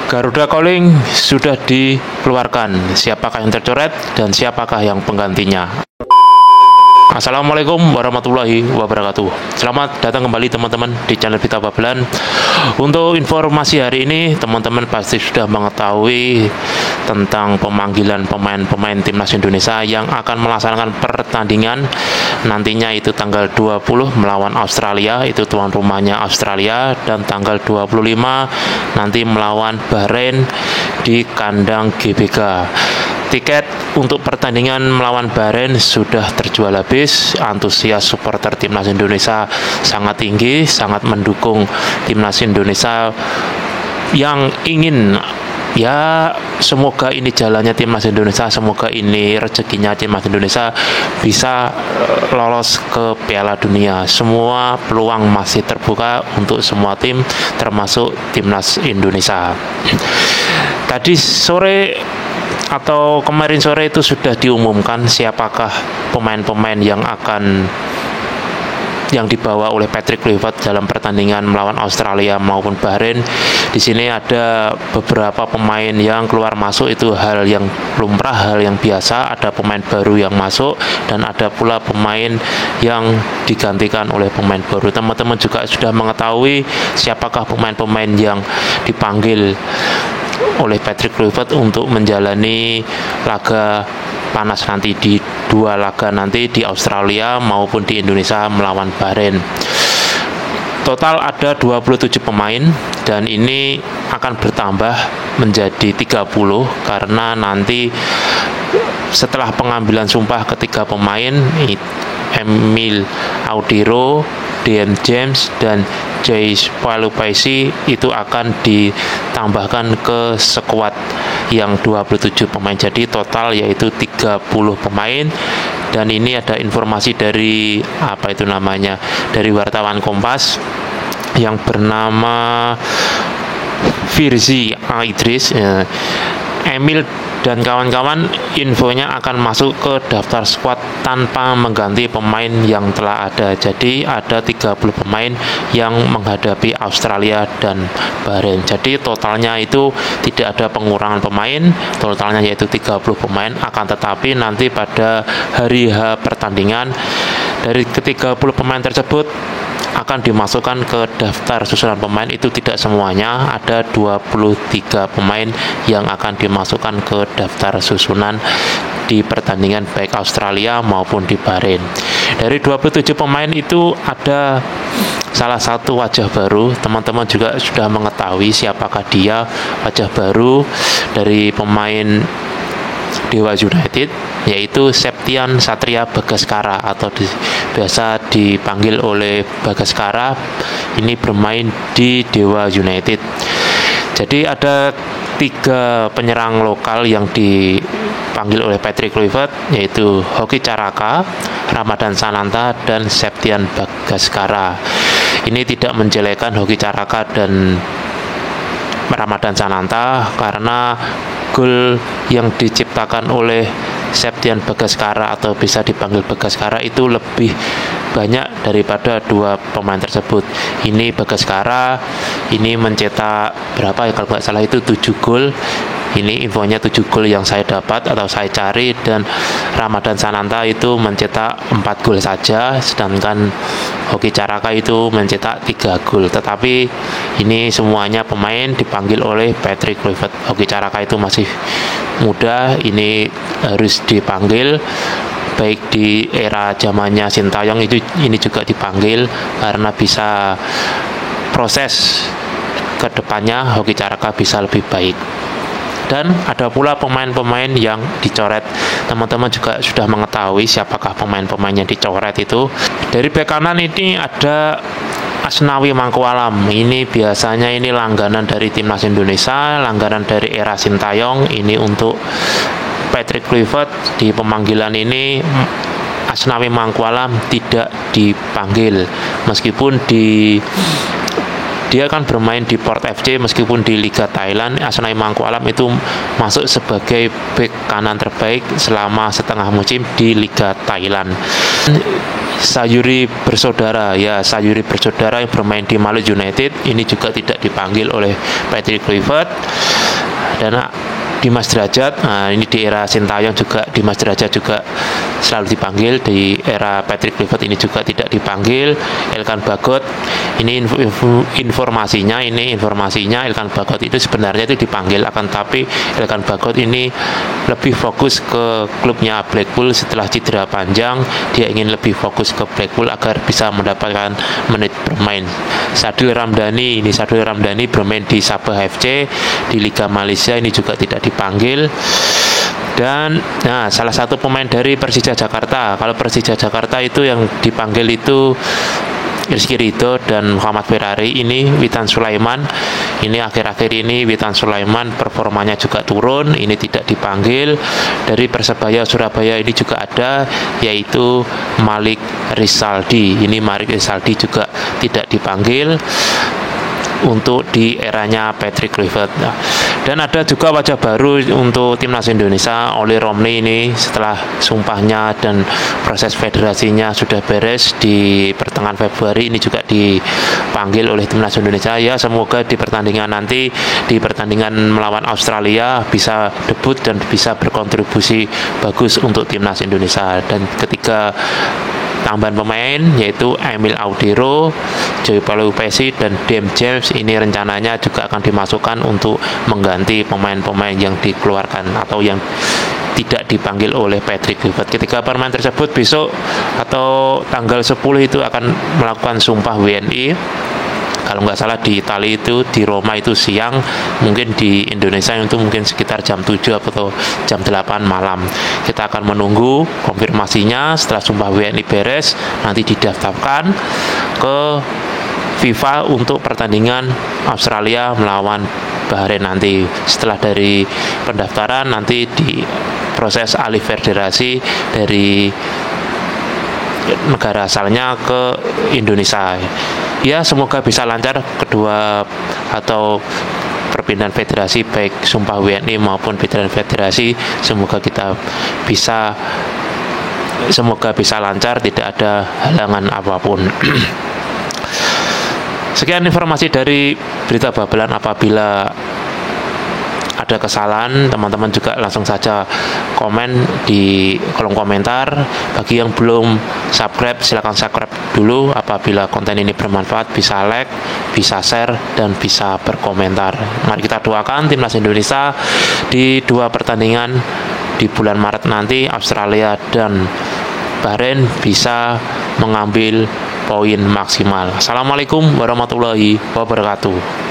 Garuda Calling sudah dikeluarkan. Siapakah yang tercoret dan siapakah yang penggantinya? Assalamualaikum warahmatullahi wabarakatuh. Selamat datang kembali teman-teman di channel Vita Babelan. Untuk informasi hari ini, teman-teman pasti sudah mengetahui tentang pemanggilan pemain-pemain timnas Indonesia yang akan melaksanakan pertandingan nantinya, itu tanggal 20 melawan Australia, itu tuan rumahnya Australia, dan tanggal 25 nanti melawan Bahrain di kandang GBK. Tiket untuk pertandingan melawan Bahrain sudah terjual habis. Antusias supporter timnas Indonesia sangat tinggi, sangat mendukung timnas Indonesia yang ingin, ya semoga ini jalannya timnas Indonesia, semoga ini rezekinya timnas Indonesia bisa lolos ke Piala Dunia. Semua peluang masih terbuka untuk semua tim, termasuk timnas Indonesia. Tadi sore atau kemarin sore itu sudah diumumkan siapakah pemain-pemain yang dibawa oleh Patrick Kluivert dalam pertandingan melawan Australia maupun Bahrain. Di sini ada beberapa pemain yang keluar masuk, itu hal yang lumrah, hal yang biasa. Ada pemain baru yang masuk dan ada pula pemain yang digantikan oleh pemain baru. Teman-teman juga sudah mengetahui siapakah pemain-pemain yang dipanggil oleh Patrick Kluivert untuk menjalani laga panas nanti, di dua laga nanti, di Australia maupun di Indonesia melawan Bahrain. Total ada 27 pemain dan ini akan bertambah menjadi 30 karena nanti setelah pengambilan sumpah ketiga pemain, Emil Audero, DM James dan Jais Palupaisi, itu akan ditambahkan ke skuad yang 27 pemain. Jadi total yaitu 30 pemain. Dan ini ada informasi dari dari wartawan Kompas yang bernama Firzi Idris. Emil dan kawan-kawan infonya akan masuk ke daftar skuad tanpa mengganti pemain yang telah ada. Jadi ada 30 pemain yang menghadapi Australia dan Bahrain. Jadi totalnya itu tidak ada pengurangan pemain, totalnya yaitu 30 pemain. Akan tetapi nanti pada hari H pertandingan, dari ke-30 pemain tersebut akan dimasukkan ke daftar susunan pemain. Itu tidak semuanya, ada 23 pemain yang akan dimasukkan ke daftar susunan di pertandingan baik Australia maupun di Bahrain. Dari 27 pemain itu ada salah satu wajah baru. Teman-teman juga sudah mengetahui siapakah dia, wajah baru dari pemain Dewa United, yaitu Septian Satria Bagaskara atau biasa dipanggil oleh Bagaskara. Ini bermain di Dewa United. Jadi ada 3 penyerang lokal yang dipanggil oleh Patrick Kluivert, yaitu Hoki Caraka, Ramadan Sananta, dan Septian Bagaskara. Ini tidak menjelekan Hoki Caraka dan Ramadan Sananta karena gol yang diciptakan oleh Septian Bagaskara atau bisa dipanggil Bagaskara itu lebih banyak daripada 2 pemain tersebut. Ini Bagaskara ini mencetak berapa ya, kalau nggak salah itu 7 gol. Ini infonya 7 gol yang saya dapat atau saya cari, dan Ramadan Sananta itu mencetak 4 gol saja, sedangkan Hoki Caraka itu mencetak 3 gol. Tetapi ini semuanya pemain dipanggil oleh Patrick Kluivert. Hoki Caraka itu masih muda, ini harus dipanggil. Baik di era zamannya Sintayong ini juga dipanggil karena bisa proses kedepannya Hoki Caraka bisa lebih baik. Dan ada pula pemain-pemain yang dicoret. Teman-teman juga sudah mengetahui siapakah pemain-pemain yang dicoret itu. Dari bek kanan ini ada Asnawi Mangkualam. Ini biasanya ini langganan dari timnas Indonesia, langganan dari era Sintayong. Ini untuk Patrick Kluivert. Di pemanggilan ini Asnawi Mangkualam tidak dipanggil, meskipun dia kan bermain di Port FC, meskipun di Liga Thailand. Asnawi Mangkualam itu masuk sebagai bek kanan terbaik selama setengah musim di Liga Thailand. Sayuri bersaudara yang bermain di Maluku United ini juga tidak dipanggil oleh Patrick Kluivert. Dan Dimas Derajat, nah ini di era Sintayong juga Dimas Derajat juga selalu dipanggil, di era Patrick Kluivert ini juga tidak dipanggil. Elkan Bagot, ini informasinya Elkan Bagot itu sebenarnya itu dipanggil, akan tapi Elkan Bagot ini lebih fokus ke klubnya Blackpool setelah cedera panjang. Dia ingin lebih fokus ke Blackpool agar bisa mendapatkan menit bermain. Sadil Ramdhani bermain di Sabah FC di Liga Malaysia, ini juga tidak dipanggil. Dan salah satu pemain dari Persija Jakarta, kalau Persija Jakarta itu yang dipanggil itu Rizky Ridho dan Muhammad Ferrari. Ini Witan Sulaiman, ini akhir-akhir ini Witan Sulaiman performanya juga turun, ini tidak dipanggil. Dari Persebaya Surabaya ini juga ada, yaitu Malik Rizaldi. Ini Malik Rizaldi juga tidak dipanggil untuk di eranya Patrick Kluivert. Dan ada juga wajah baru untuk timnas Indonesia, Oli Romney. Ini setelah sumpahnya dan proses federasinya sudah beres di pertengahan Februari, ini juga dipanggil oleh timnas Indonesia. Ya, semoga di pertandingan nanti, di pertandingan melawan Australia bisa debut dan bisa berkontribusi bagus untuk timnas Indonesia. Dan ketiga tambahan pemain yaitu Emil Audero, Joy Palupesi dan Dame James ini rencananya juga akan dimasukkan untuk mengganti pemain-pemain yang dikeluarkan atau yang tidak dipanggil oleh Patrick Kluivert. Ketiga pemain tersebut besok atau tanggal 10 itu akan melakukan sumpah WNI. Kalau nggak salah di Italia itu, di Roma itu siang, mungkin di Indonesia itu mungkin sekitar jam 7 atau jam 8 malam. Kita akan menunggu konfirmasinya. Setelah sumpah WNI beres, nanti didaftarkan ke FIFA untuk pertandingan Australia melawan Bahrain nanti. Setelah dari pendaftaran, nanti di proses alih federasi dari negara asalnya ke Indonesia. Ya, semoga bisa lancar kedua atau perpindahan federasi, baik sumpah WNI maupun pindahan federasi. Semoga bisa lancar, tidak ada halangan apapun. Sekian informasi dari Berita Babelan. Apabila ada kesalahan, teman-teman juga langsung saja komen di kolom komentar. Bagi yang belum subscribe, silakan subscribe dulu. Apabila konten ini bermanfaat, bisa like, bisa share, dan bisa berkomentar. Mari kita doakan timnas Indonesia di 2 pertandingan di bulan Maret nanti, Australia dan Bahrain, bisa mengambil poin maksimal. Assalamualaikum warahmatullahi wabarakatuh.